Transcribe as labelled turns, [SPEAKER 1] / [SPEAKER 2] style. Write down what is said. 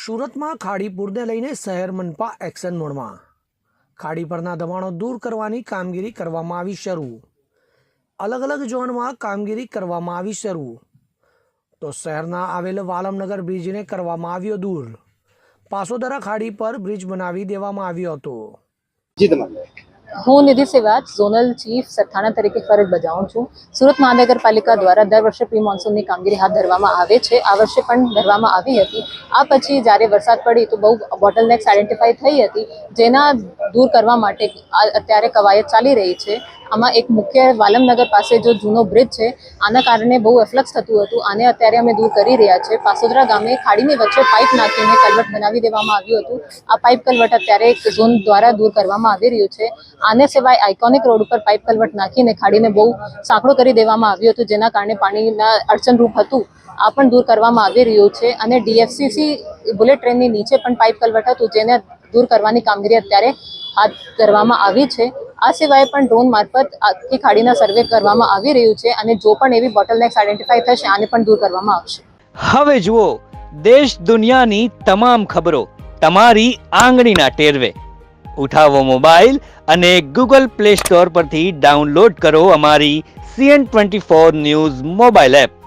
[SPEAKER 1] સુરતમાં ખાડી પૂરને લઈને શહેર મનપા એક્શન મોડમાં ખાડી પરના દબાણો દૂર કરવાની કામગીરી કરવામાં આવી શરૂ। અલગ અલગ ઝોનમાં કામગીરી કરવામાં આવી શરૂ તો શહેરના આવેલ વાલમનગર બ્રિજને કરવામાં આવ્યો દૂર। પાસોદરા ખાડી પર બ્રિજ બનાવી દેવામાં આવ્યો હતો।
[SPEAKER 2] હું નિધિ સેવાજ ઝોનલ ચીફ સત્તાણા તરીકે ફરજ બજાવું છું। સુરત મહાનગરપાલિકા દ્વારા દર વર્ષે પ્રી મોન્સૂનની કામગીરી હાથ ધરવામાં આવે છે। આ વર્ષે પણ ધરવામાં આવી હતી। આ પછી જ્યારે વરસાદ પડી તો બહુ બોટલનેક્સ આઈડેન્ટિફાઈ થઈ હતી, જેના દૂર કરવા માટે અત્યારે કવાયત ચાલી રહી છે। આમાં એક મુખ્ય વાલમનગર પાસે જો જૂનો બ્રિજ છે, આના કારણે બહુ એફ્લક્સ થતું હતું, આને અત્યારે અમે દૂર કરી રહ્યા છે। પાસોદરા ગામે ખાડીની વચ્ચે પાઇપ નાખીને કલવટ બનાવી દેવામાં આવ્યું હતું। આ પાઇપ કલવટ અત્યારે ઝોન દ્વારા દૂર કરવામાં આવી રહ્યું છે। આને સિવાય આઇકોનિક રોડ ઉપર પાઇપ કલવટ નાખીને ખાડીને બહુ સાંકડો કરી દેવામાં આવ્યું હતું, જેના કારણે પાણીના અડચણરૂપ હતું, આ પણ દૂર કરવામાં આવી રહ્યું છે। અને ડીએફસીસી બુલેટ ટ્રેનની નીચે પણ પાઇપ કલવટ હતું, જેને દૂર કરવાની કામગીરી અત્યારે હાથ ધરવામાં આવી છે। આ સિવાય પણ ડ્રોન મારફત આખી ખાડીના સર્વે કરવામાં આવી રહ્યું છે અને જો પણ એવી બોટલનેક્સ આઈડેન્ટિફાઈ થશે, આને પણ દૂર કરવામાં આવશે।
[SPEAKER 3] હવે જુઓ દેશ દુનિયાની તમામ ખબરો તમારી આંગળીના ટેરવે। ઉઠાવો મોબાઈલ અને ગૂગલ પ્લે સ્ટોર પરથી ડાઉનલોડ કરો અમારી CN24 ન્યૂઝ મોબાઈલ એપ।